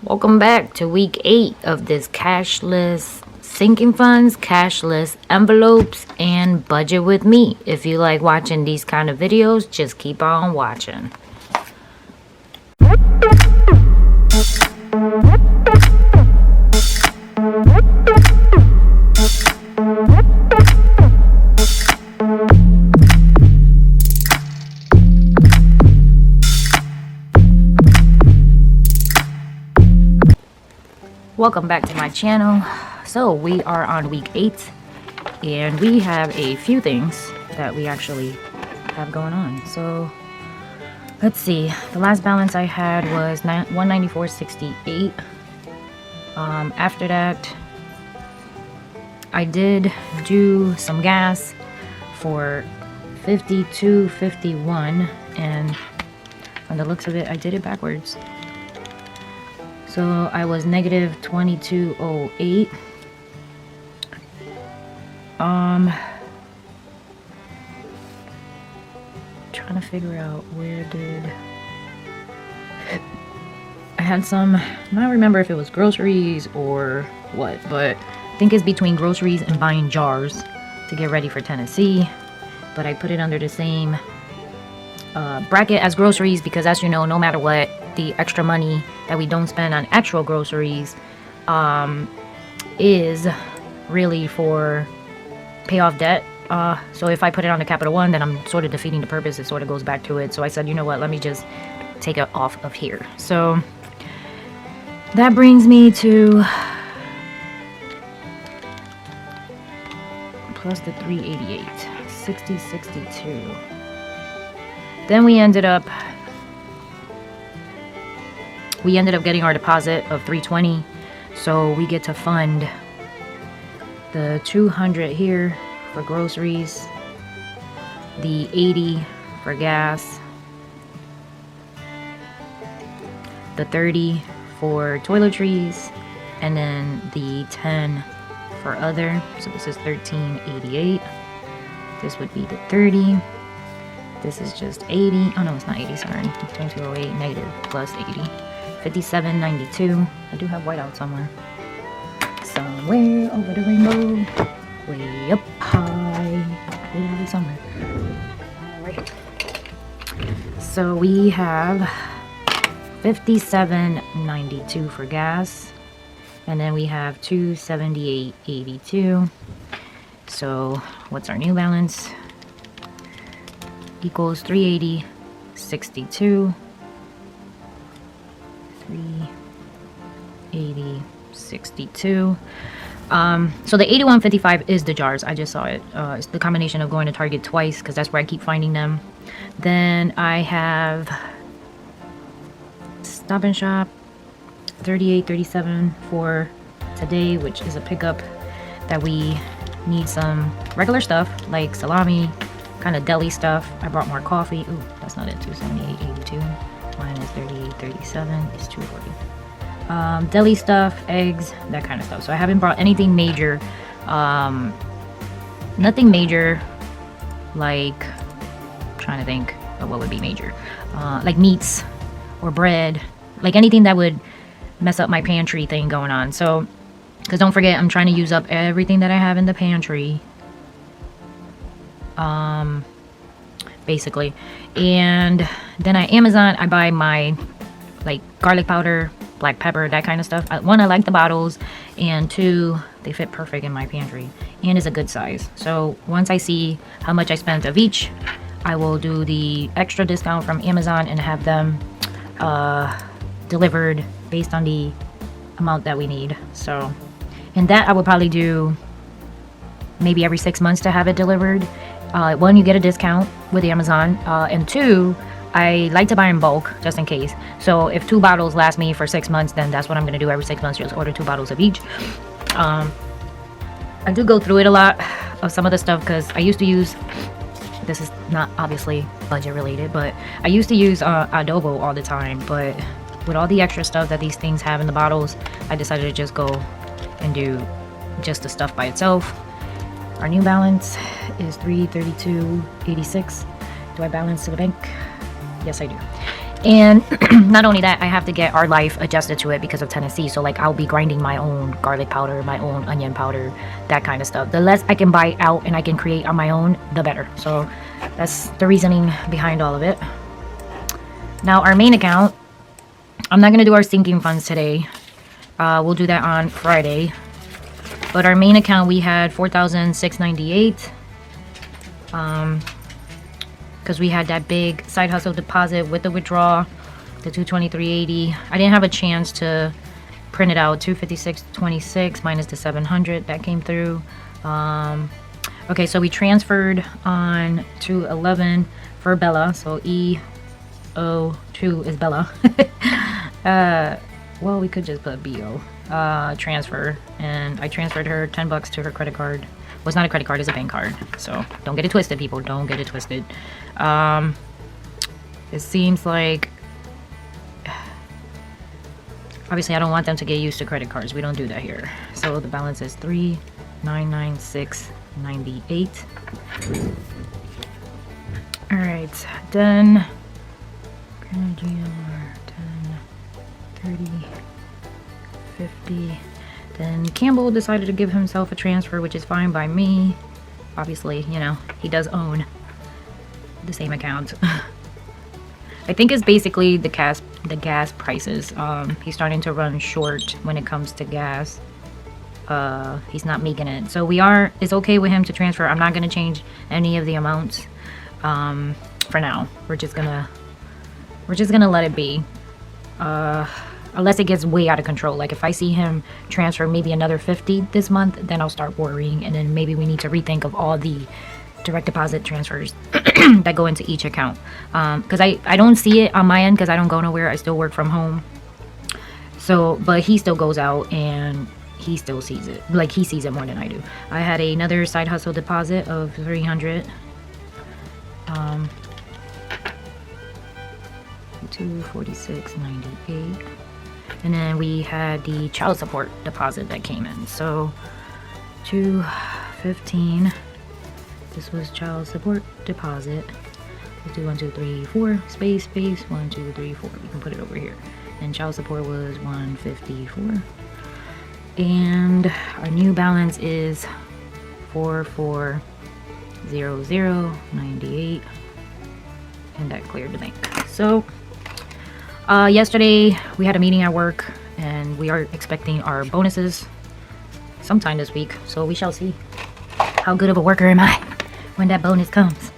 Welcome back to week 8 of this cashless sinking funds, cashless envelopes, and budget with me. If you like watching these kind of videos, just keep on watching. Welcome back to my channel. So we are on week 8 and we have a few things that we actually have going on. So let's see, the last balance I had was 194.68. After that I did do some gas for 52.51, and on the looks of it I did it backwards. So I was negative 22.08. Trying to figure out where did I had some, I don't remember if it was groceries or what, but I think it's between groceries and buying jars to get ready for Tennessee. But I put it under the same bracket as groceries because, as you know, no matter what, the extra money that we don't spend on actual groceries is really for pay off debt. So if I put it on the Capital One, then I'm sort of defeating the purpose. It sort of goes back to it. So I said, you know what, let me just take it off of here. So that brings me to plus the 388, 60.62. Then we ended up getting our deposit of 320, so we get to fund the 200 here for groceries, the 80 for gas, the 30 for toiletries, and then the 10 for other. So this is 1388. This would be the 30. This is just 80. Oh no, it's not 80, sorry. 2208 negative plus 80. 57.92. I do have whiteout somewhere. Somewhere over the rainbow. Way up high. Way over somewhere. Alright. So we have 57.92 for gas. And then we have 278.82. So what's our new balance? Equals 380.62. 380.62. So the 81.55 is the jars. I just saw it. It's the combination of going to Target twice because that's where I keep finding them. Then I have Stop and Shop 38.37 for today, which is a pickup that we need some regular stuff like salami, kind of deli stuff. I brought more coffee. Ooh, that's not it. 278.82 minus 38.37 is 240. Deli stuff, eggs, that kind of stuff. So I haven't brought anything major. Nothing major, like, I'm trying to think of what would be major. Like meats or bread, like anything that would mess up my pantry thing going on. So, because don't forget, I'm trying to use up everything that I have in the pantry. Basically. And then at Amazon, I buy my like garlic powder, black pepper, that kind of stuff. One, I like the bottles, and two, they fit perfect in my pantry and is a good size. So once I see how much I spent of each, I will do the extra discount from Amazon and have them delivered based on the amount that we need. So, and that I would probably do maybe every 6 months to have it delivered. One, you get a discount with Amazon, and two, I like to buy in bulk just in case. So if 2 bottles last me for 6 months, then that's what I'm going to do every 6 months. Just order 2 bottles of each. I do go through it a lot of some of the stuff because I used to use, this is not obviously budget related, but I used to use adobo all the time. But with all the extra stuff that these things have in the bottles, I decided to just go and do just the stuff by itself. Our new balance is 332.86. Do I balance to the bank? Yes, I do. And not only that, I have to get our life adjusted to it because of Tennessee. So like I'll be grinding my own garlic powder, my own onion powder, that kind of stuff. The less I can buy out and I can create on my own, the better. So that's the reasoning behind all of it. Now our main account, I'm not going to do our sinking funds today. We'll do that on Friday. But our main account, we had $4,698. Because we had that big side hustle deposit with the withdrawal, the $223.80. I didn't have a chance to print it out. $256.26 minus the $700 that came through. Okay, so we transferred on to 11 for Bela. So EO2 is Bela. Well, we could just put BO. Transfer, and I transferred her $10 to her credit card. Well, it's not a credit card, it's a bank card. So don't get it twisted, people. Don't get it twisted. It seems like, obviously I don't want them to get used to credit cards. We don't do that here. So the balance is $3,996.98. All right, then 10, 30, 50. Then Campbell decided to give himself a transfer, which is fine by me. Obviously, you know, he does own the same account. I think it's basically the gas prices. He's starting to run short when it comes to gas. He's not making it. So it's okay with him to transfer. I'm not gonna change any of the amounts for now. We're just gonna let it be. Unless it gets way out of control. Like if I see him transfer maybe another 50 this month, then I'll start worrying, and then maybe we need to rethink of all the direct deposit transfers that go into each account. Because I don't see it on my end because I don't go nowhere. I still work from home. So, but he still goes out and he still sees it. Like he sees it more than I do. I had another side hustle deposit of $300. $246.98. And then we had the child support deposit that came in. So $215. This was child support deposit. Let's do 1, 2, 3, 4. Space. 1, 2, 3, 4. You can put it over here. And child support was $154. And our new balance is $4400.98. And that cleared the bank. So yesterday we had a meeting at work and we are expecting our bonuses sometime this week, so we shall see how good of a worker am I when that bonus comes.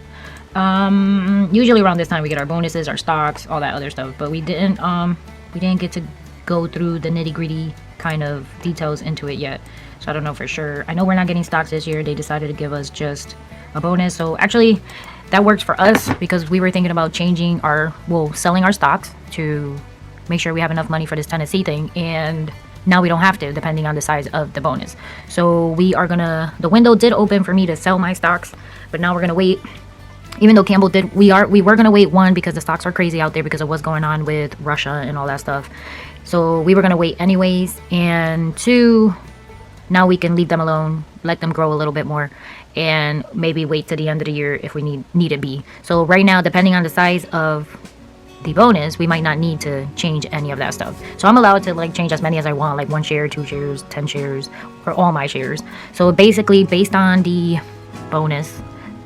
Usually around this time we get our bonuses, our stocks, all that other stuff, but we didn't get to go through the nitty-gritty kind of details into it yet, so I don't know for sure. I know we're not getting stocks this year. They decided to give us just a bonus, so actually that works for us because we were thinking about selling our stocks to make sure we have enough money for this Tennessee thing, and now we don't have to, depending on the size of the bonus. So the window did open for me to sell my stocks, but now we're gonna wait. Even though Campbell did, we were gonna wait, one, because the stocks are crazy out there because of what's going on with Russia and all that stuff. So we were gonna wait anyways, and two, now we can leave them alone, let them grow a little bit more, and maybe wait to the end of the year if we need it be. So right now, depending on the size of the bonus, we might not need to change any of that stuff. So I'm allowed to like change as many as I want, like 1 share, 2 shares, 10 shares, or all my shares. So basically based on the bonus,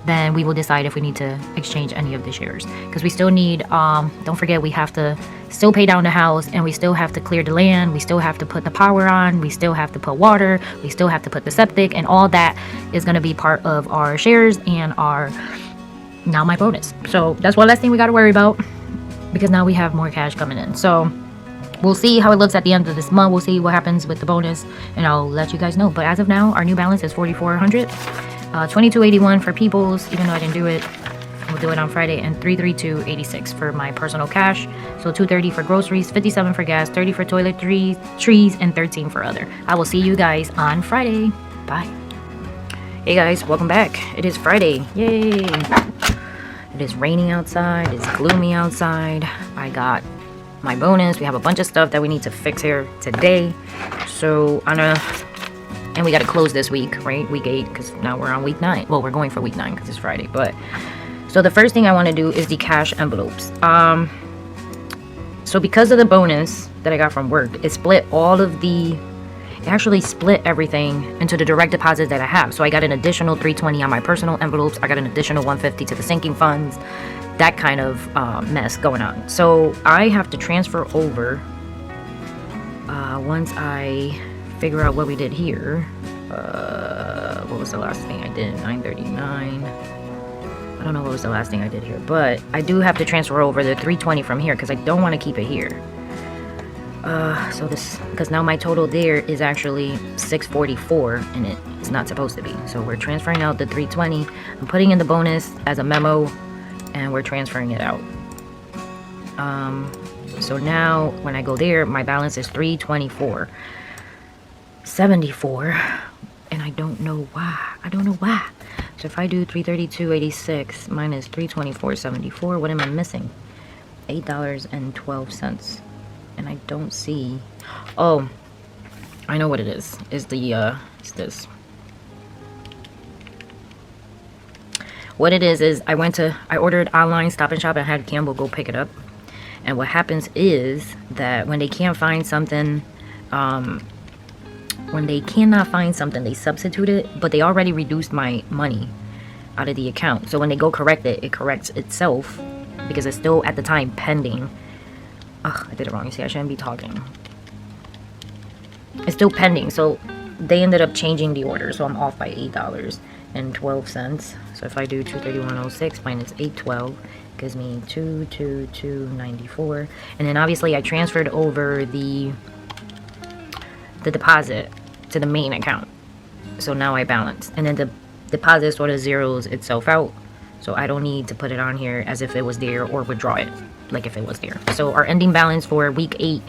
then we will decide if we need to exchange any of the shares, because we still need, don't forget, we have to still pay down the house, and we still have to clear the land, we still have to put the power on, we still have to put water, we still have to put the septic, and all that is going to be part of our shares and now my bonus. So that's one less thing we got to worry about, because now we have more cash coming in. So we'll see how it looks at the end of this month. We'll see what happens with the bonus, and I'll let you guys know. But as of now, our new balance is $4,400. $22.81 for People's, even though I didn't do it. We'll do it on Friday. And $332.86 for my personal cash. So $230 for groceries, $57 for gas, $30 for toiletries, and $13 for other. I will see you guys on Friday. Bye. Hey guys, welcome back. It is Friday. Yay! It is raining outside. It's gloomy outside. I got my bonus. We have a bunch of stuff that we need to fix here today. So and we got to close this week, right? Week 8, because now we're on week 9. Well, we're going for week 9 because it's Friday. But so the first thing I want to do is the cash envelopes. So because of the bonus that I got from work, it actually split everything into the direct deposit that I have. So I got an additional $320 on my personal envelopes. I got an additional $150 to the sinking funds. That kind of mess going on. So I have to transfer over once I figure out what we did here. What was the last thing I did? 939. I don't know what was the last thing I did here, but I do have to transfer over the 320 from here because I don't want to keep it here. So this, because now my total there is actually 644 and it's not supposed to be. So we're transferring out the 320. I'm putting in the bonus as a memo and we're transferring it out. So now when I go there, my balance is 324.74 and I don't know why. So if I do 332.86 minus 324.74, what am I missing? $8.12. And I don't see. Oh, I know what it is. It's this. What it is I ordered online Stop and Shop and had Campbell go pick it up. And what happens is that when they can't find something, when they cannot find something, they substitute it, but they already reduced my money out of the account. So when they go correct it, it corrects itself because it's still at the time pending. Ugh, I did it wrong. You see, I shouldn't be talking. It's still pending. So they ended up changing the order. So I'm off by $8.12. So if I do 231.06 minus 812, gives me 222.94. And then obviously I transferred over the deposit to the main account. So now I balance. And then the deposit sort of zeroes itself out. So I don't need to put it on here as if it was there or withdraw it like if it was there. So our ending balance for week 8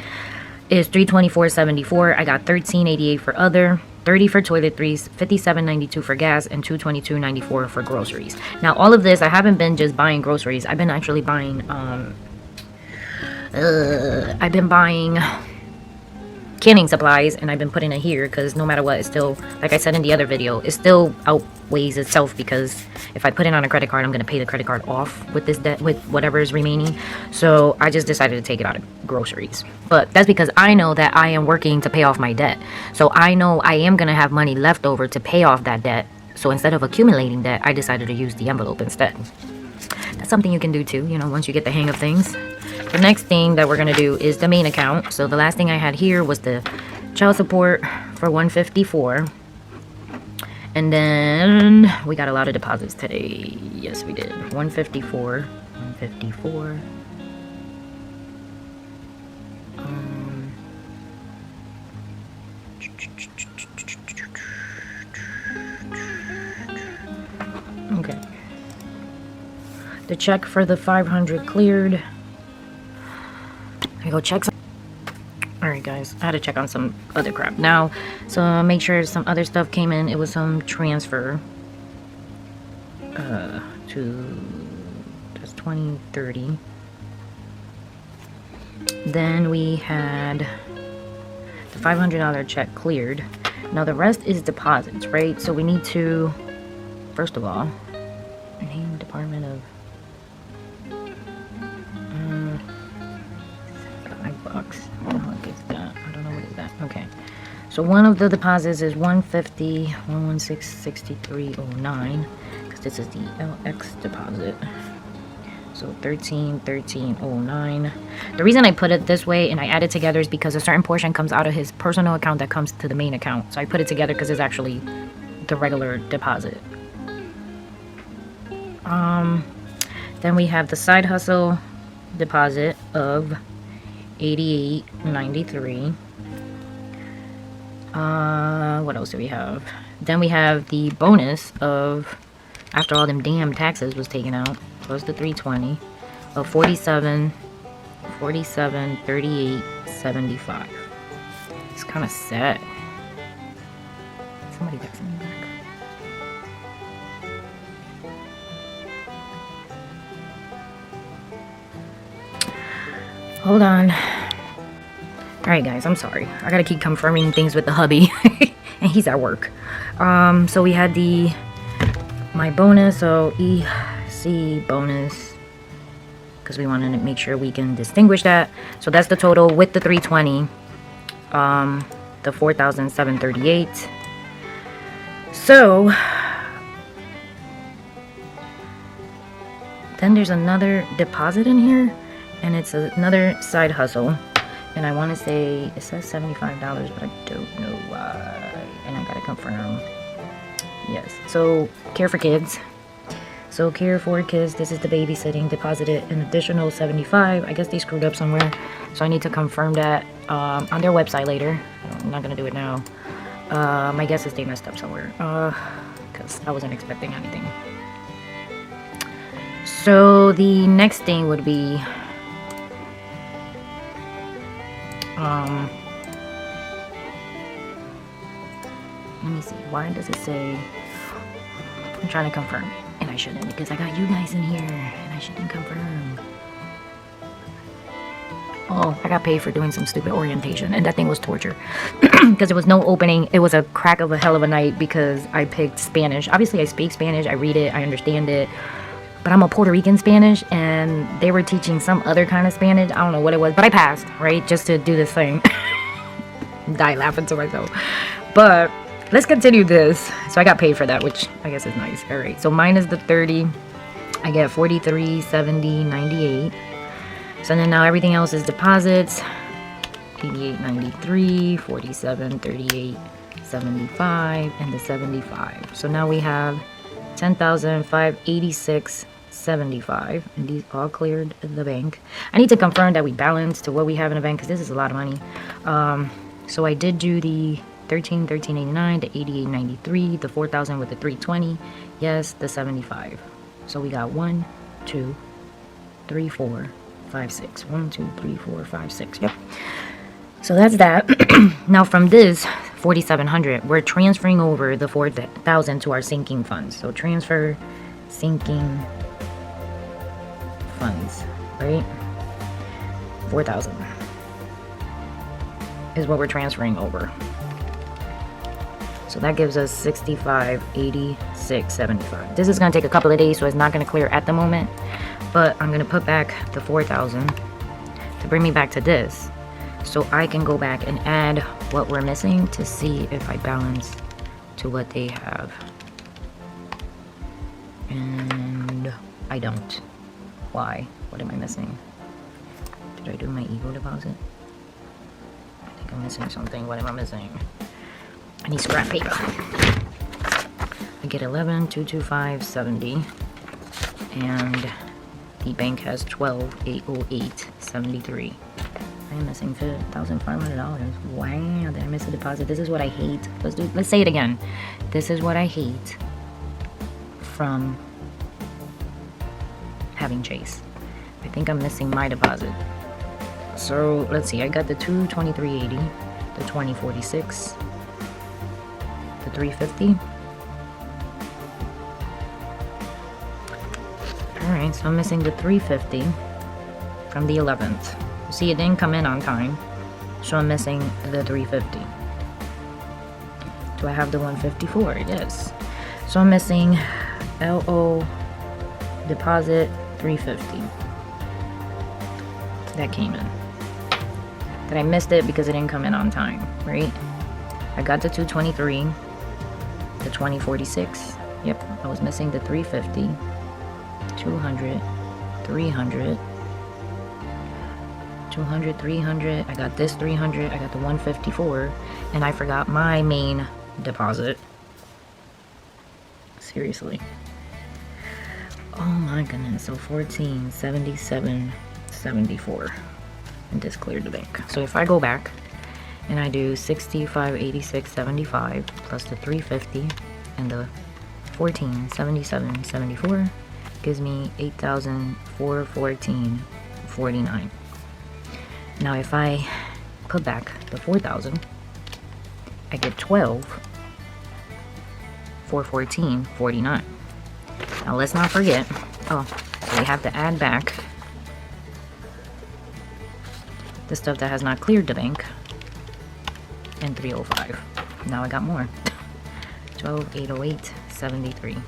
is 324.74. I got 13.88 for other, 30 for toiletries, 57.92 for gas, and 222.94 for groceries. Now all of this, I haven't been just buying groceries. I've been actually buying canning supplies, and I've been putting it here because no matter what, it's still, like I said in the other video, it still outweighs itself because if I put it on a credit card, I'm going to pay the credit card off with this debt, with whatever is remaining. So I just decided to take it out of groceries. But that's because I know that I am working to pay off my debt. So I know I am going to have money left over to pay off that debt. So instead of accumulating debt, I decided to use the envelope instead. That's something you can do too, you know, once you get the hang of things. The next thing that we're going to do is the main account. So the last thing I had here was the child support for $154. And then we got a lot of deposits today. Yes, we did. $154. Okay. The check for the 500 cleared. I go check some. Alright guys, I had to check on some other crap now, so make sure some other stuff came in. It was some transfer to, that's 2030. Then we had the $500 check cleared. Now the rest is deposits, right? So we need to, first of all, name Department of $5. What the heck is that? I don't know what is that. Okay. So one of the deposits is 150, 116.6309 because this is the LX deposit. So 1309. The reason I put it this way and I add it together is because a certain portion comes out of his personal account that comes to the main account. So I put it together because it's actually the regular deposit. Then we have the side hustle deposit of $88.93. What else do we have? Then we have the bonus of, after all them damn taxes was taken out, plus the 320 of 47, 38.75. It's kind of sad. Somebody texted me back. Hold on. Alright guys, I'm sorry. I gotta keep confirming things with the hubby. And he's at work. So we had my bonus, so EC bonus because we want to make sure we can distinguish that. So that's the total with the 320, the 4,738. So then there's another deposit in here, and it's another side hustle, and I want to say it says $75, but I don't know why, and I gotta confirm. Yes, so Care for Kids. So Care for Kids, this is the babysitting, deposited an additional 75. I guess they screwed up somewhere, so I need to confirm that on their website later. I'm not gonna do it now. My guess is they messed up somewhere, because I wasn't expecting anything. So the next thing would be let me see, why does it say, I'm trying to confirm, and I shouldn't, because I got you guys in here, and I shouldn't confirm. Oh, I got paid for doing some stupid orientation, and that thing was torture, because there was no opening. It was a crack of a hell of a night, because I picked Spanish. Obviously, I speak Spanish, I read it, I understand it, but I'm a Puerto Rican Spanish, and they were teaching some other kind of Spanish. I don't know what it was, but I passed, right, just to do this thing. Die laughing to myself. But let's continue this. So I got paid for that, which I guess is nice. All right, so minus the 30, I get 43, 70, 98. So then now everything else is deposits. 88, 93, 47, 38, 75, and the 75. So now we have 10,586, 75, and these all cleared the bank. I need to confirm that we balance to what we have in the bank, because this is a lot of money. So I did do the 1389, the 8893, the 4,000 with the 320, yes, the 75. So we got 1 2 3 4 5 6. 1 2 3 4 5 6. Yep. So that's that. Now from this 4,700, we're transferring over the 4,000 to our sinking funds. So transfer sinking funds, right? 4,000 is what we're transferring over. So that gives us 65, 86, 75. This is going to take a couple of days, so it's not going to clear at the moment. But I'm going to put back the 4,000 to bring me back to this. So I can go back and add what we're missing to see if I balance to what they have. And I don't. Why? What am I missing? Did I do my ego deposit? I think I'm missing something. What am I missing? I need scrap paper. I get 11, 225, 70. And the bank has 12, 808, 73. I am missing $1,500. Wow, did I miss a deposit? This is what I hate. Let's say it again. This is what I hate from having Chase. I think I'm missing my deposit. So let's see. I got the 223.80, the 2046, the 350. All right, so I'm missing the 350 from the 11th. See, it didn't come in on time, so I'm missing the 350. Do I have the 154? Yes. So I'm missing LO deposit 350. That came in. Then I missed it because it didn't come in on time, right? I got the 223, the 2046. Yep, I was missing the 350, 200, 300. 200, 300, I got this 300, I got the 154, and I forgot my main deposit. Seriously. Oh my goodness. So 14, 77, 74, and this cleared the bank. So if I go back and I do 65, 86, 75 plus the 350 and the 14, 77, 74 gives me 8,414.49. Now if I put back the 4,000, I get 12,414.49. Now let's not forget, so we have to add back the stuff that has not cleared the bank, and 305. Now I got more. 12,808.73.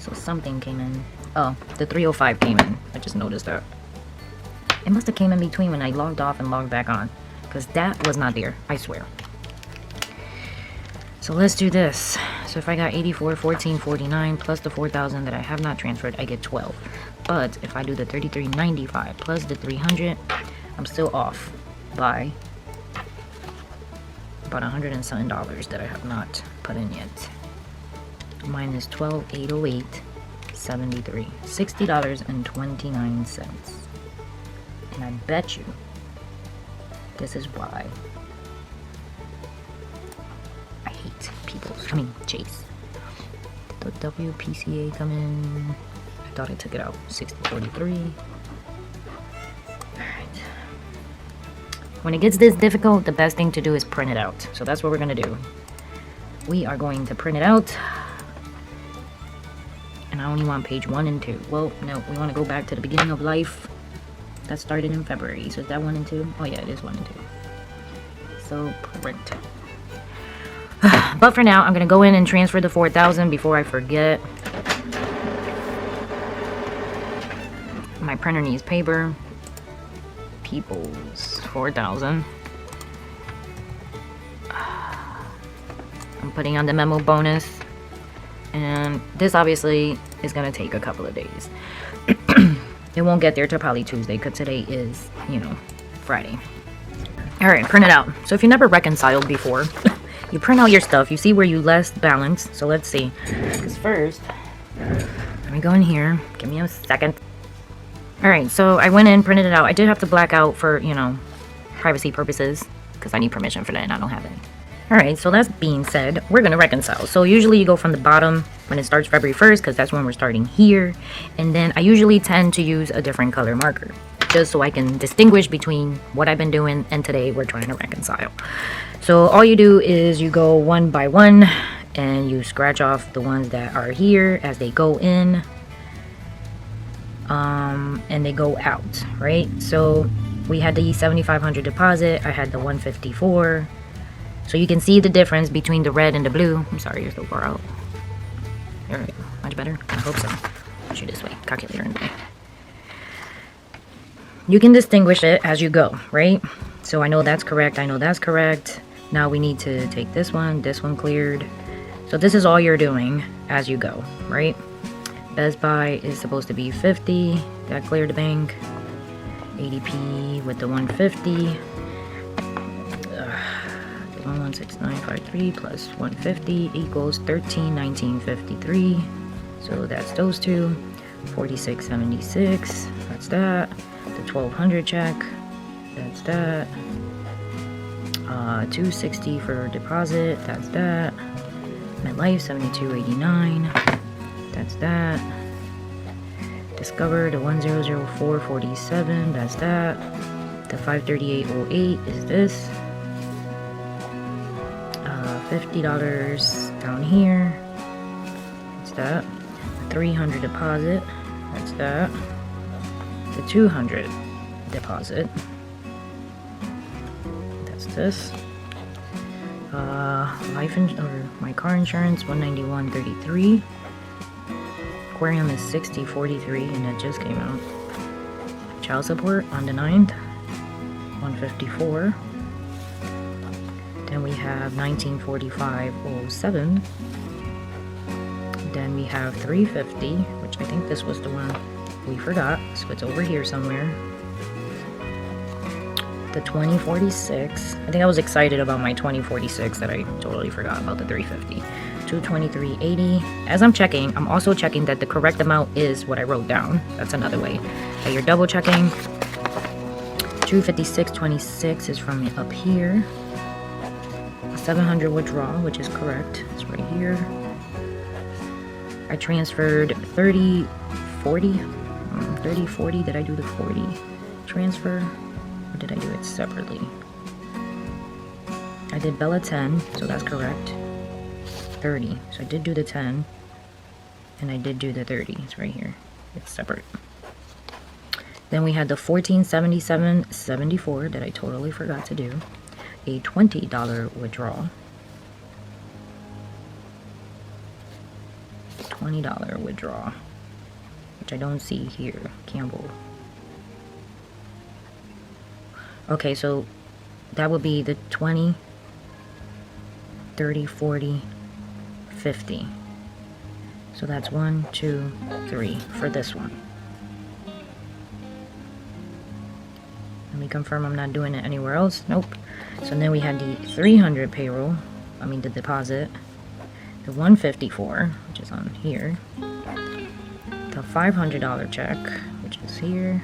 So something came in Oh, the 305 came in. I just noticed that. It must have came in between when I logged off and logged back on, because that was not there, I swear. So let's do this. So if I got 84, 1449 plus the 4,000 that I have not transferred, I get 12. But if I do the 33.95 plus the 300, I'm still off by about $100 and something that I have not put in yet. Mine is 12,808.73, $60.29. And I bet you this is why I hate Chase. Did the WPCA come in? I thought I took it out. 60.43. Alright. When it gets this difficult, the best thing to do is print it out. So that's what we're going to do. We are going to print it out. And I only want page 1 and 2. Well, no, we want to go back to the beginning of life. That started in February. So is that 1 and 2? Oh yeah, it is 1 and 2. So print. But for now, I'm going to go in and transfer the 4,000 before I forget. My printer needs paper. People's 4,000. I'm putting on the memo bonus. And this obviously is going to take a couple of days. It won't get there till probably Tuesday, because today is, Friday. Alright, print it out. So if you never reconciled before, you print out your stuff. You see where you left balance. So let's see. Because first, let me go in here. Give me a second. Alright, so I went in, printed it out. I did have to black out for, privacy purposes, because I need permission for that and I don't have any. Alright, so that being said, we're going to reconcile. So usually you go from the bottom when it starts February 1st, because that's when we're starting here. And then I usually tend to use a different color marker, just so I can distinguish between what I've been doing and today we're trying to reconcile. So all you do is you go one by one and you scratch off the ones that are here as they go in. And they go out, right? So we had the 7,500 deposit. I had the 154. So you can see the difference between the red and the blue. I'm sorry, you're so far out. Alright, much better? I hope so. Push you this way. Calculator in the way. You can distinguish it as you go, right? So I know that's correct. I know that's correct. Now we need to take this one cleared. So this is all you're doing as you go, right? Best Buy is supposed to be 50. That cleared the bank. ADP with the 150. 16953 plus 150 equals 1319.53. So that's those two. 46.76. That's that. The 1200 check. That's that. 260 for deposit. That's that. MetLife 72.89. That's that. Discover the 1004.47. That's that. The 538.08 is this. $50 down here. That's that. The 300 deposit. That's that. The 200 deposit. That's this. My car insurance 191.33. Aquarium is 60.43 and it just came out. Child support on the 9th 154. Then we have 1945.07. Then we have 350, which I think this was the one we forgot, so it's over here somewhere. The 2046. I think I was excited about my 2046 that I totally forgot about the 350. 223.80. As I'm checking, I'm also checking that the correct amount is what I wrote down. That's another way that you're double checking. 256.26 is from up here. 700 withdrawal, which is correct. It's right here. I transferred 30.40. 30.40. Did I do the 40 transfer? Or did I do it separately? I did Bela 10, so that's correct. 30. So I did do the 10. And I did do the 30. It's right here. It's separate. Then we had the 1477.74 that I totally forgot to do. A $20 withdrawal. $20 withdrawal. which I don't see here. Campbell. Okay, so that would be the 20, 30, 40, 50. So that's 1, 2, 3 for this one. Let me confirm I'm not doing it anywhere else. Nope. So then we had the 300 payroll. I mean the deposit. The 154, which is on here. The $500 check, which is here.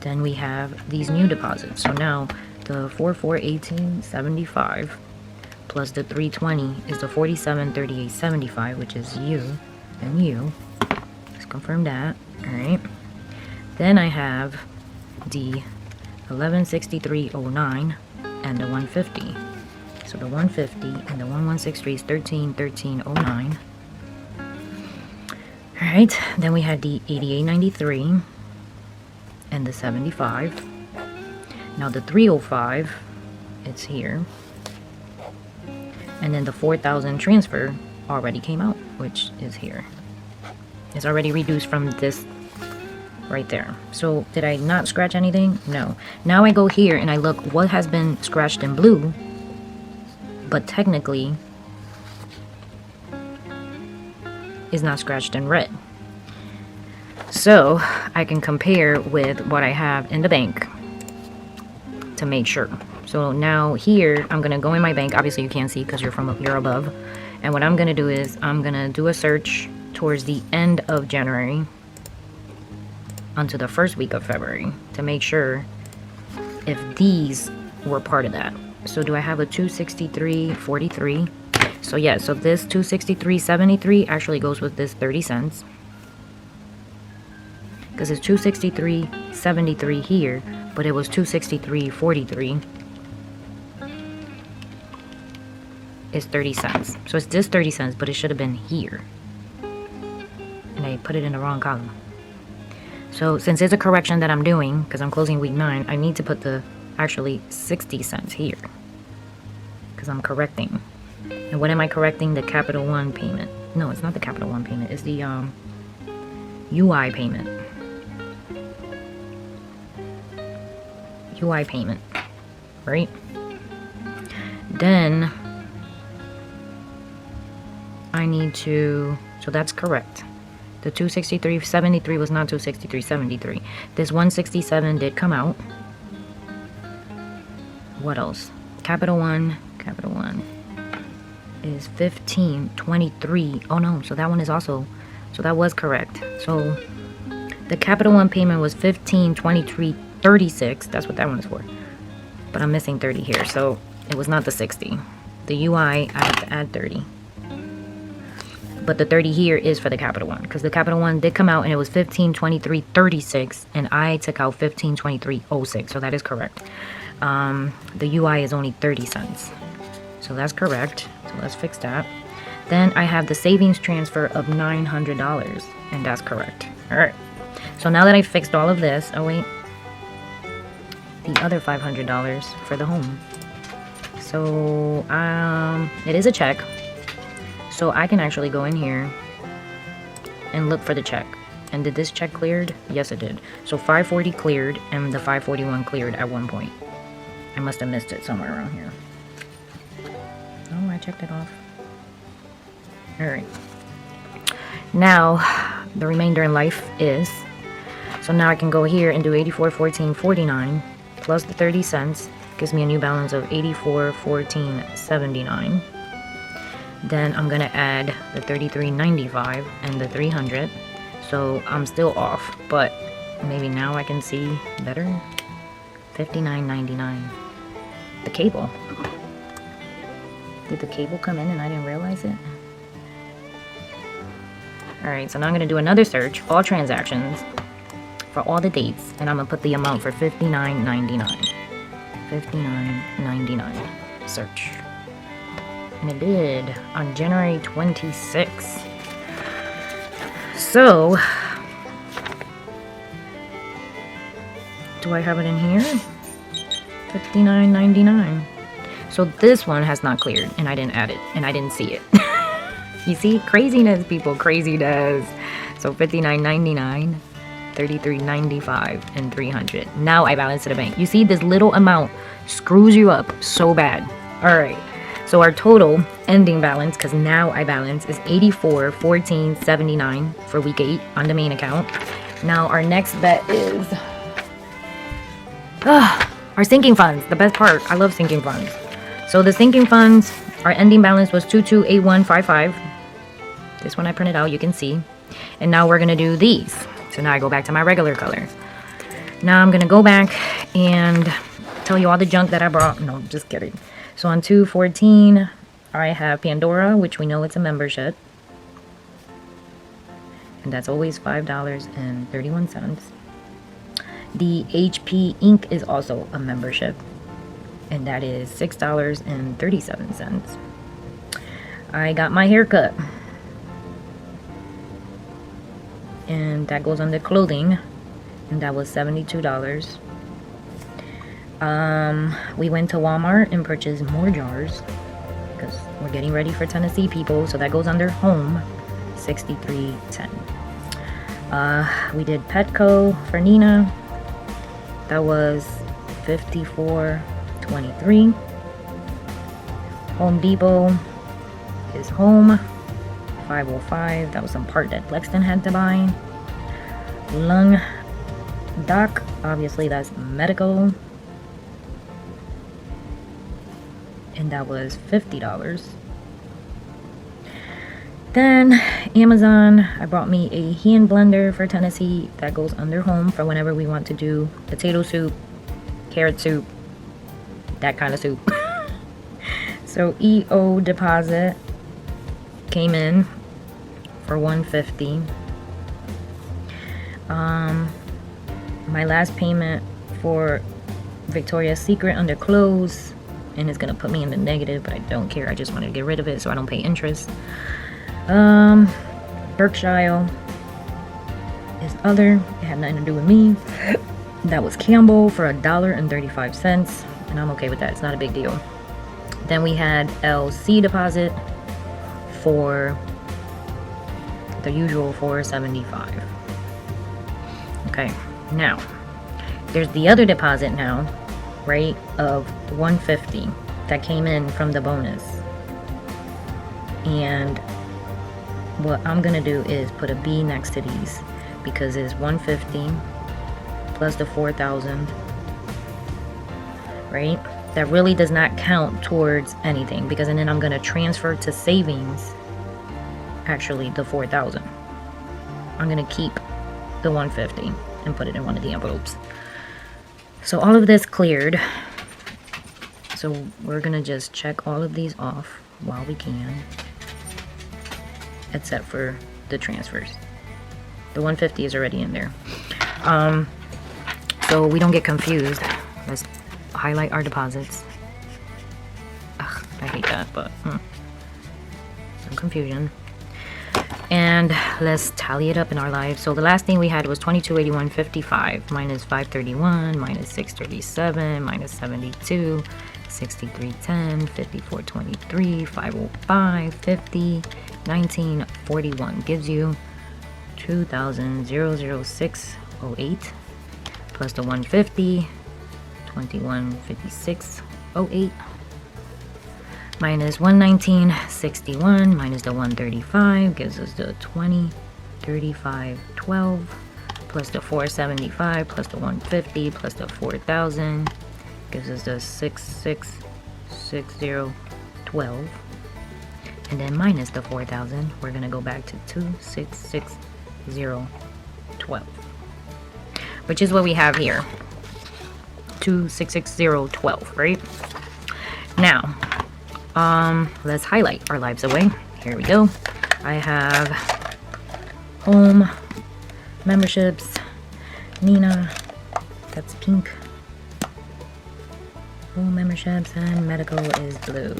Then we have these new deposits. So now the 4418.75 plus the 320 is the 4738.75, which is you and you. Let's confirm that. All right. Then I have the 1163.09 and the 150. So the 150 and the 1163 is 1313.09. All right. Then we had the 88.93 and the 75. Now the 305, it's here. And then the 4,000 transfer already came out, which is here. It's already reduced from this right there. So did I not scratch anything? No. Now I go here and I look what has been scratched in blue, but technically is not scratched in red. So I can compare with what I have in the bank to make sure. So now here I'm gonna go in my bank. Obviously you can't see because you're above. And what I'm gonna do is I'm gonna do a search towards the end of January onto the first week of February to make sure if these were part of that. So do I have a 263.43? So yeah, so this 263.73 actually goes with this 30 cents. Because it's 263.73 here, but it was 263.43. Is 30 cents. So it's this 30 cents, but it should have been here. And I put it in the wrong column. So since it's a correction that I'm doing, because I'm closing week 9, I need to put the actually 60 cents here. Because I'm correcting. And what am I correcting? The Capital One payment. No, it's not the Capital One payment. It's the UI payment. UI payment. Right? Then I need to, so that's correct. The 263.73 was not 263.73. This 167 did come out. What else? Capital One is 15.23. Oh no, so that one is also, so that was correct. So the Capital One payment was 15.23.36. That's what that one is for. But I'm missing 30 here, so it was not the 60. The UI, I have to add 30. But the 30 here is for the Capital One, because the Capital One did come out and it was 15.23.36, and I took out 15.23.06, so that is correct. The UI is only 30 cents, so that's correct. So let's fix that. Then I have the savings transfer of $900, and that's correct. All right. So now that I fixed all of this, oh wait, the other $500 for the home. So it is a check. So I can actually go in here and look for the check. And did this check cleared? Yes, it did. So 540 cleared and the 541 cleared at one point. I must have missed it somewhere around here. Oh, I checked it off. All right. Now, the remainder in life is, so now I can go here and do 84.14.49 plus the 30 cents gives me a new balance of 84.14.79. Then I'm gonna add the 33.95 and the 300. So I'm still off, but maybe now I can see better. 59.99. The cable. Did the cable come in and I didn't realize it? Alright, so now I'm gonna do another search, all transactions, for all the dates, and I'm gonna put the amount for $59.99. $59.99. Search. And it did on January 26th. So, do I have it in here? $59.99. So this one has not cleared, and I didn't add it, and I didn't see it. You see, craziness, people, craziness. So $59.99, $33.95, and $300. Now I balance to the bank. You see, this little amount screws you up so bad. All right. So our total ending balance, because now I balance, is $84.14.79 for week 8 on the main account. Now our next bet is our sinking funds. The best part. I love sinking funds. So the sinking funds, our ending balance was 2281.55. This one I printed out, you can see. And now we're gonna do these. So now I go back to my regular color. Now I'm gonna go back and tell you all the junk that I brought. No, just kidding. So on 214, I have Pandora, which we know it's a membership. And that's always $5.31. The HP Ink is also a membership. And that is $6.37. I got my haircut. And that goes under clothing. And that was $72. We went to Walmart and purchased more jars because we're getting ready for Tennessee, people. So that goes under home, $63.10. We did Petco for Nina. That was $54.23. Home Depot is home, $5.05. That was some part that Lexton had to buy. Lung Doc, obviously that's medical. And that was $50. Then Amazon, I bought me a hand blender for Tennessee that goes under home for whenever we want to do potato soup, carrot soup, that kind of soup. So EO deposit came in for $150. My last payment for Victoria's Secret under clothes, and it's gonna put me in the negative, but I don't care. I just want to get rid of it so I don't pay interest. Berkshire is other. It had nothing to do with me. That was Campbell for $1.35, and I'm okay with that. It's not a big deal. Then we had LC deposit for the usual $4.75. Okay, now there's the other deposit now, right, of $150 that came in from the bonus. And what I'm gonna do is put a B next to these because it's $150 plus the $4,000, right? That really does not count towards anything because, and then I'm gonna transfer to savings actually the $4,000. I'm gonna keep the $150 and put it in one of the envelopes. So all of this cleared. So we're gonna just check all of these off while we can, except for the transfers. The $150 is already in there. So we don't get confused. Let's highlight our deposits. Ugh, I hate that, but some confusion. And let's tally it up in our lives. So the last thing we had was $22.81.55 minus $5.31 minus $6.37 minus $72, $63.10, $54.23, $5.05, $50, $19.41 gives you $2,006.08 plus the $150, $21.56.08 minus $119.61 minus the $135 gives us the $20.35.12 plus the $475 plus the $150 plus the $4,000 gives us the $6660.12. And then minus the $4,000, we're gonna go back to $2,660.12, which is what we have here. $2,660.12, right? Now, let's highlight our lives away. Here we go. I have home memberships, Nina, that's pink. Home memberships, and medical is blue.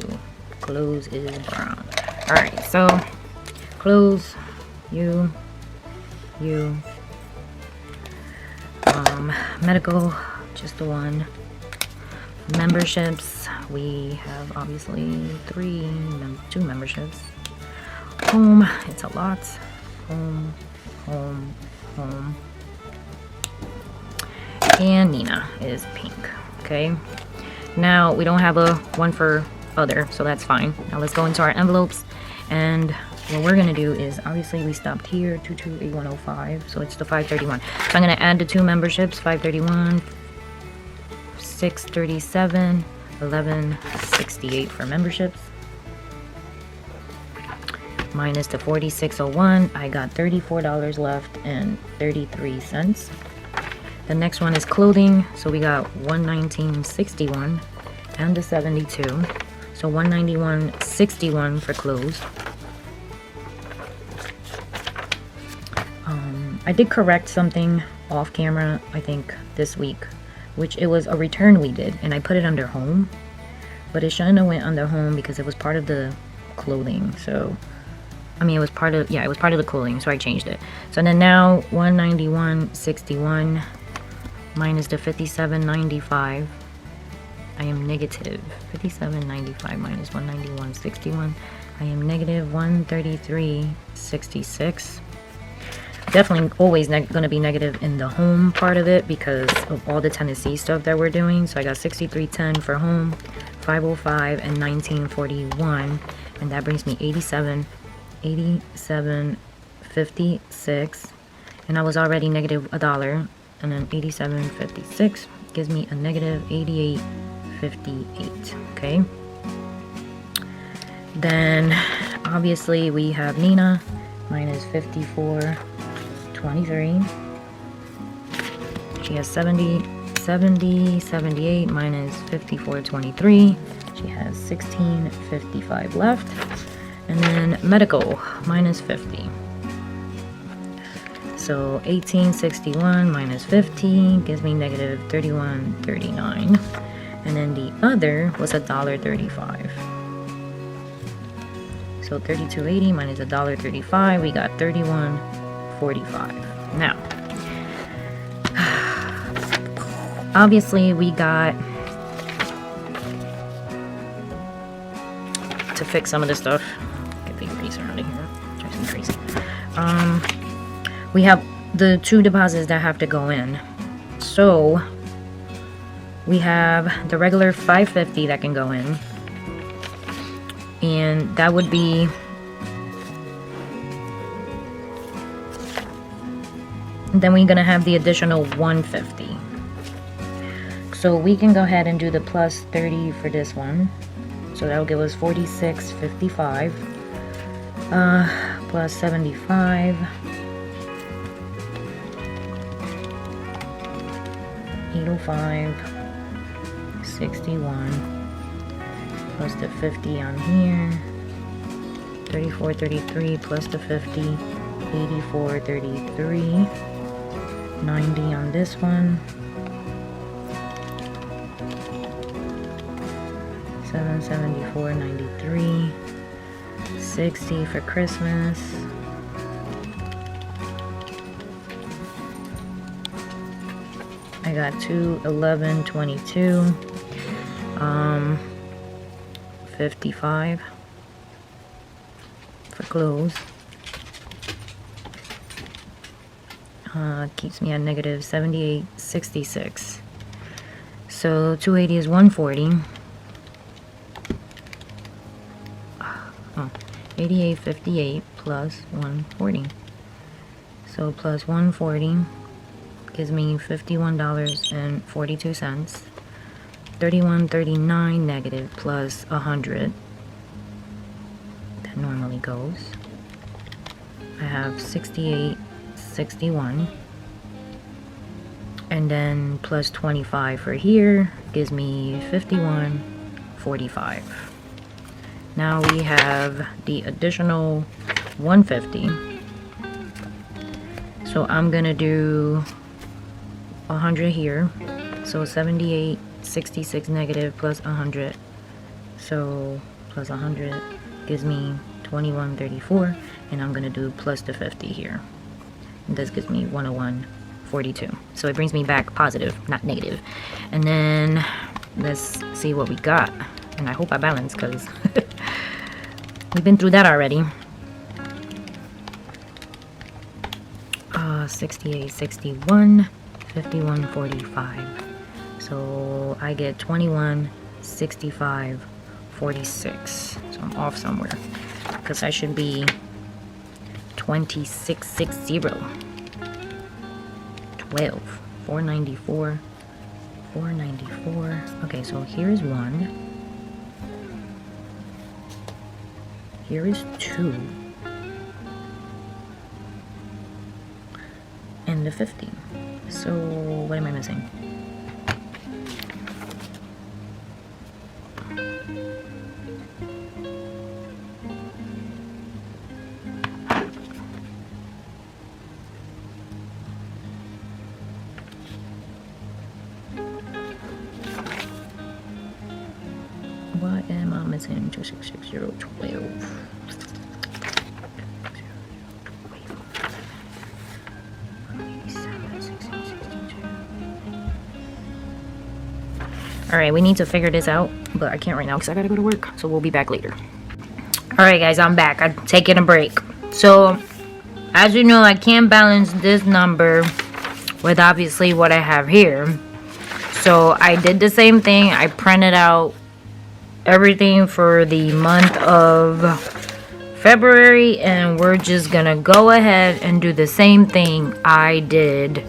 Clothes is brown. All right, so clothes, you, medical, just the one. Memberships, we have obviously two memberships. Home, it's a lot. Home, home, home. And Nina is pink. Okay. Now we don't have a one for other, so that's fine. Now let's go into our envelopes, and what we're gonna do is, obviously we stopped here, 228105, so it's the 531. So I'm gonna add the 2 memberships, 531, 637, 1168 for memberships. Minus the 4601, I got $34 left and 33 cents. The next one is clothing, so we got 119.61 and the 72. So 191.61 for clothes. I did correct something off camera, I think this week, which it was a return we did, and I put it under home, but it shouldn't have went under home because it was part of the clothing. So I mean, it was part of, yeah, it was part of the clothing, so I changed it. So then now 191.61 minus the 57.95, I am negative 57.95 minus 191.61, I am negative 133.66. Definitely always going to be negative in the home part of it because of all the Tennessee stuff that we're doing. So I got 63.10 for home, 505 and 1941, and that brings me 87.56, and I was already negative $1, and then 87.56 gives me a negative 88.58. Okay, then obviously we have Nina minus 54.23. She has 78 minus 54.23. She has 16.55 left. And then medical minus 50. So 18.61 minus 50 gives me negative 31.39. And then the other was $1.35. So 32.80 minus $1.35, we got 31.45. Now, obviously we got to fix some of this stuff. Get the eraser out of here. Try some crazy. We have the 2 deposits that have to go in. So we have the regular $5.50 that can go in, and that would be then we're gonna have the additional $1.50. So we can go ahead and do the plus 30 for this one. So that will give us $46.55 plus 75, 805, 61 plus the 50 on here, 34.33 plus the 50, 84.33, 90 on this one, 774.93, 60 for Christmas, I got 211.22, 55 for clothes. Keeps me at negative 78.66. So 280 is 140. 88.58 plus 140. So plus 140 gives me $51.42. 31.39 negative plus 100. That normally goes. I have 68.61. And then plus 25 for here gives me 51.45. Now we have the additional 150. So I'm gonna do 100 here. So 78.66 negative plus 100. So plus 100 gives me 21.34, and I'm gonna do plus the 50 here. And this gives me 101.42. So it brings me back positive, not negative. And then let's see what we got. And I hope I balance because we've been through that already. 68, 61, 51, 45. So I get 21, 65, 46. So I'm off somewhere because I should be 2660. 12, 494, 494. Okay, so here's 1. Here is 2. And the 50. So what am I missing? What am I missing? 2660, 12. Alright, we need to figure this out, but I can't right now because I gotta go to work, so we'll be back later. Alright guys, I'm back. I'm taking a break. So, as you know, I can't balance this number with obviously what I have here. So, I did the same thing. I printed out everything for the month of February, and we're just gonna go ahead and do the same thing I did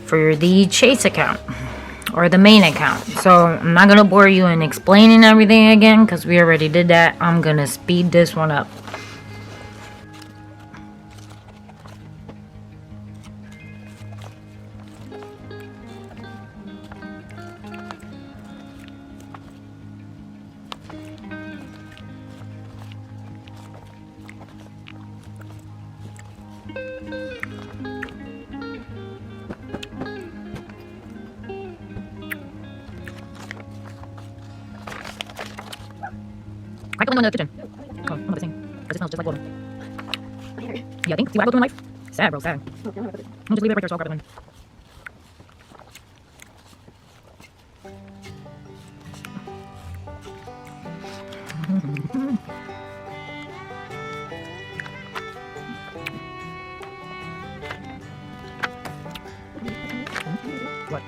for the Chase account. Or the main account. So I'm not gonna bore you in explaining everything again because we already did that. I'm gonna speed this one up. I put them in the kitchen. Oh, I'm not thing. Because it smells just like water. Yeah, I think. See what I go through in life? Sad, bro, sad. I'm gonna just leave it right there so I'll grab it then. What?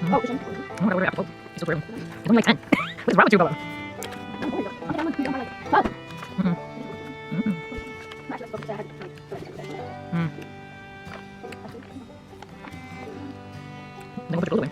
Oh, I want to order apple. It's so true. It's only like 10. What is wrong with you, Bella? Then we'll put it all the way.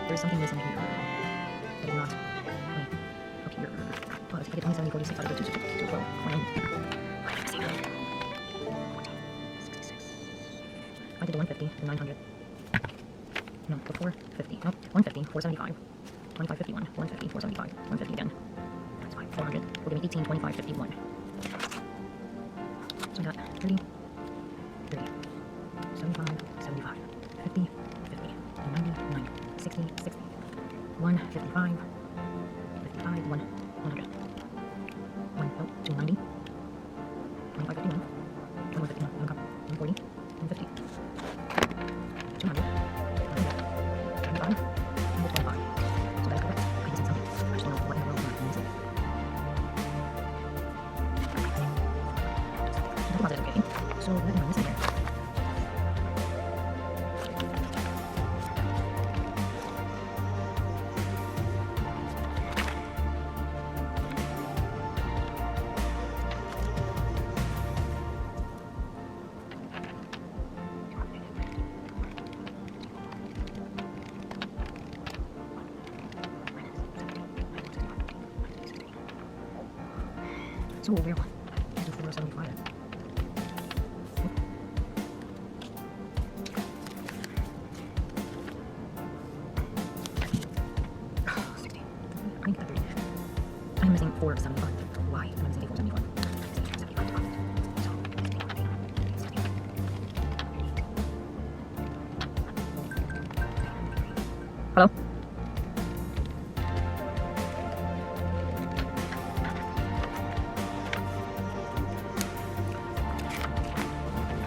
There's something missing here. That is not. Wait. Up here. Oh, if I get 20, 70, 46 out of the 2, 12, 9. What am I missing? 66. I did the 150, the 900. No, the 450. No, 150, 475. 2551, 150, 475, 150 again. That's fine. 400. We're doing 18, 25, 51. So I got 30, 30, 75, 75, 50, 50, 90, 90, 60, 60, 155, 55, 1, 100, 180, So weird. Do 475. Oh, 60. I think that's 30. I'm missing 475. Why am I missing 475? Hello?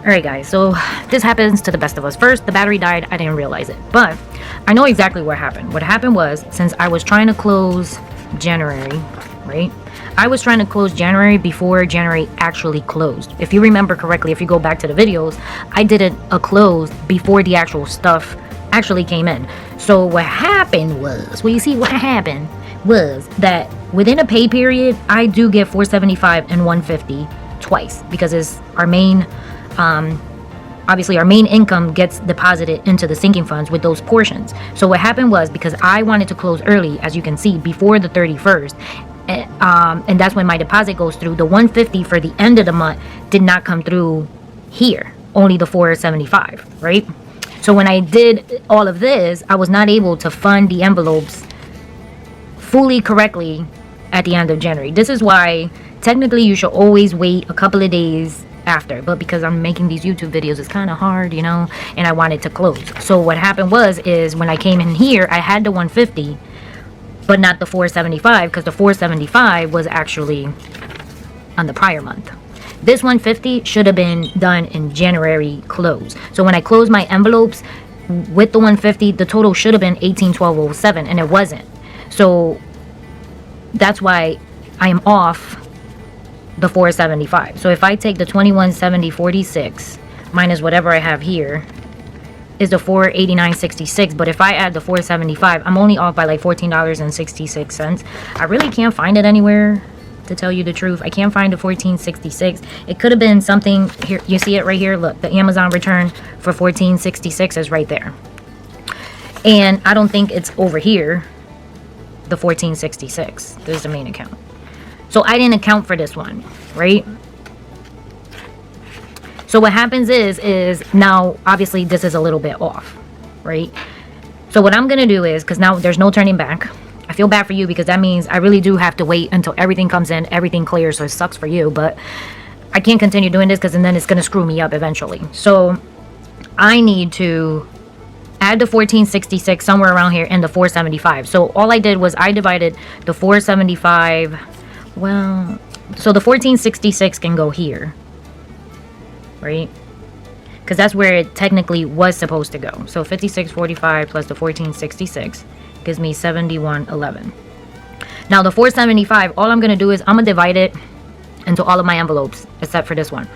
Alright guys, so this happens to the best of us. First, the battery died. I didn't realize it. But I know exactly what happened. What happened was, since I was trying to close January, right? I was trying to close January before January actually closed. If you remember correctly, if you go back to the videos, I did a close before the actual stuff actually came in. So what happened was, well, you see what happened was that within a pay period, I do get 475 and 150 twice because it's our main obviously our main income gets deposited into the sinking funds with those portions. So what happened was, because I wanted to close early, as you can see, before the 31st, and that's when my deposit goes through, the 150 for the end of the month did not come through here, only the 475, right? So when I did all of this, I was not able to fund the envelopes fully correctly at the end of January. This is why technically you should always wait a couple of days after, but because I'm making these YouTube videos, it's kind of hard, you know, and I wanted to close. So what happened was, is when I came in here, I had the 150 but not the 475, because the 475 was actually on the prior month. This 150 should have been done in January close. So when I closed my envelopes with the 150, the total should have been 1812.07, and it wasn't. So that's why I am off the 475. So if I take the 2170.46 minus whatever I have here is the 489.66, but if I add the 475, I'm only off by like $14.66. I really can't find it anywhere, to tell you the truth. I can't find the 14.66. It could have been something here. You see it right here. Look, the Amazon return for 14.66 is right there, and I don't think it's over here, the 14.66. This is the main account. So I didn't account for this one, right? So what happens is now, obviously, this is a little bit off, right? So what I'm going to do is, because now there's no turning back. I feel bad for you because that means I really do have to wait until everything comes in, everything clears, so it sucks for you. But I can't continue doing this because then it's going to screw me up eventually. So I need to add the 14.66 somewhere around here and the 475. So all I did was I divided the 475. Well, so the 14.66 can go here, right? Because that's where it technically was supposed to go. So 56.45 plus the 14.66 gives me 71.11. Now the 475, all I'm going to do is I'm going to divide it into all of my envelopes, except for this one,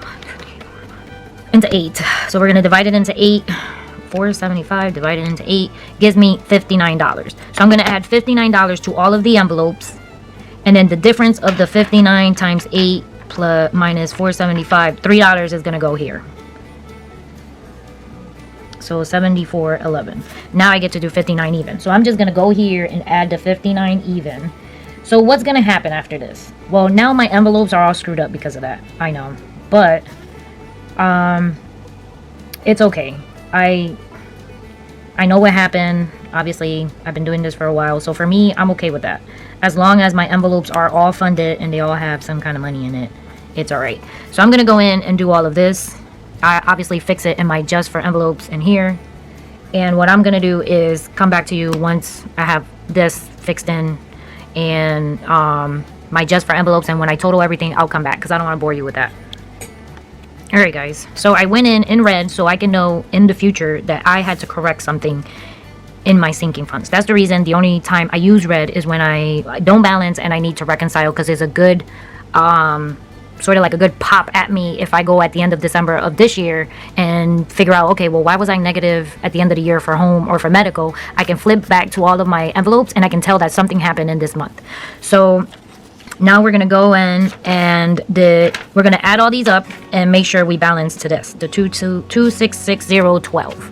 into 8. So we're going to divide it into 8. 475 divided into 8 gives me $59. So I'm going to add $59 to all of the envelopes. And then the difference of the 59 times 8 plus minus 475, $3 is going to go here. So 74.11. Now I get to do 59 even. So I'm just going to go here and add the 59 even. So what's going to happen after this? Well, now my envelopes are all screwed up because of that. I know. But it's okay. I know what happened. Obviously, I've been doing this for a while. So for me, I'm okay with that. As long as my envelopes are all funded and they all have some kind of money in it, it's all right. So I'm going to go in and do all of this. I obviously fix it in my just for envelopes in here. And what I'm going to do is come back to you once I have this fixed in and my just for envelopes. And when I total everything, I'll come back because I don't want to bore you with that. All right, guys. So I went in red so I can know in the future that I had to correct something in my sinking funds. That's the reason. The only time I use red is when I don't balance and I need to reconcile, because it's a good sort of like a good pop at me if I go at the end of December of this year and figure out, okay, well, why was I negative at the end of the year for home or for medical? I can flip back to all of my envelopes and I can tell that something happened in this month. So now we're gonna go in and we're gonna add all these up and make sure we balance to this, the 2666012.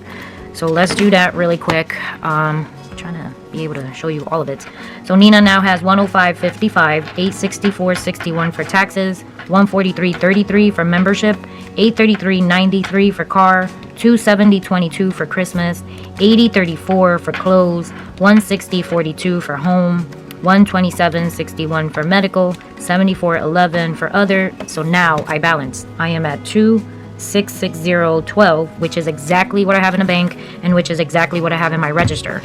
So let's do that really quick. Trying trying to be able to show you all of it. So Nina now has 105.55, 864.61 for taxes, 143.33 for membership, 833.93 for car, 270.22 for Christmas, 80.34 for clothes, 160.42 for home, 127.61 for medical, 74.11 for other. So now I balance. I am at 2,660.12, which is exactly what I have in the bank and which is exactly what I have in my register.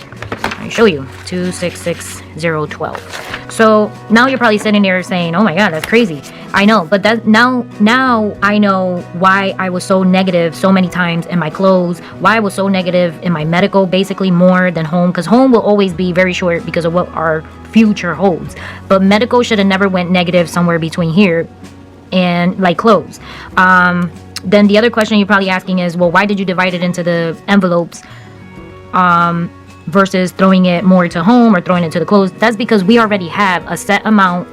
I show you 2,660.12. So now you're probably sitting there saying, "Oh my God, that's crazy." I know, but that now I know why I was so negative so many times in my clothes, why I was so negative in my medical, basically more than home, because home will always be very short because of what our future holds. But medical should have never went negative somewhere between here and like clothes. Then the other question you're probably asking is, well, why did you divide it into the envelopes versus throwing it more to home or throwing it to the clothes? That's because we already have a set amount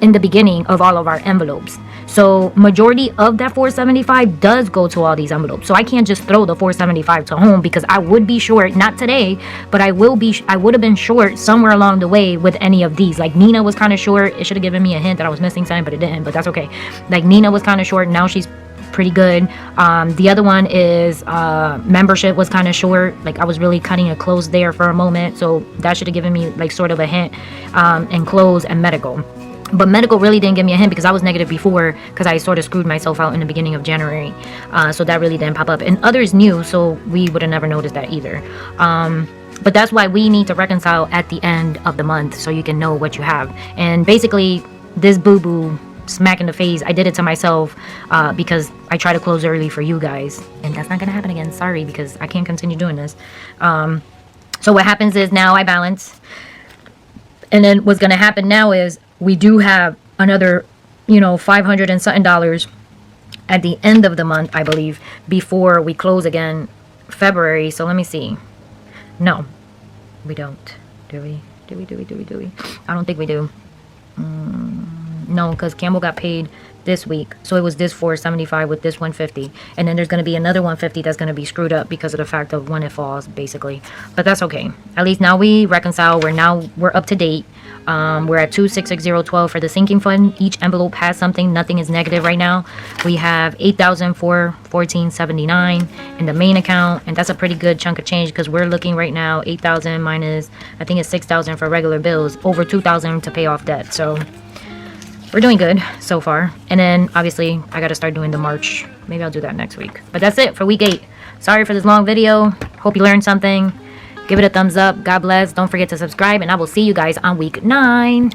in the beginning of all of our envelopes. So majority of that 475 does go to all these envelopes. So I can't just throw the 475 to home because I would be short, not today, but I would have been short somewhere along the way with any of these. Like Nina was kind of short. It should have given me a hint that I was missing something, but it didn't, but that's okay. Like Nina was kind of short. Now she's pretty good. The other one is membership was kind of short. Like I was really cutting it close there for a moment. So that should have given me like sort of a hint. And clothes and medical. But medical really didn't give me a hint because I was negative before because I sort of screwed myself out in the beginning of January. So that really didn't pop up. And others knew, so we would have never noticed that either. But that's why we need to reconcile at the end of the month so you can know what you have. And basically, this boo-boo smack in the face, I did it to myself because I try to close early for you guys. And that's not going to happen again. Sorry, because I can't continue doing this. So what happens is now I balance. And then what's going to happen now is we do have another, $500 and something at the end of the month, I believe, before we close again February. So let me see. No, we don't. Do we? I don't think we do. No, because Campbell got paid this week. So it was this 475 with this 150. And then there's going to be another 150 that's going to be screwed up because of the fact of when it falls, basically. But that's okay. At least now we reconcile. We're up to date. We're at 2,660.12 for the sinking fund. Each envelope has something. Nothing is negative right now. We have 8,414.79 in the main account, and that's a pretty good chunk of change because we're looking right now 8,000 minus, I think it's 6,000 for regular bills, over 2,000 to pay off debt. So we're doing good so far. And then obviously I got to start doing the March. Maybe I'll do that next week. But that's it for week 8. Sorry for this long video. Hope you learned something. Give it a thumbs up. God bless. Don't forget to subscribe. And I will see you guys on week 9.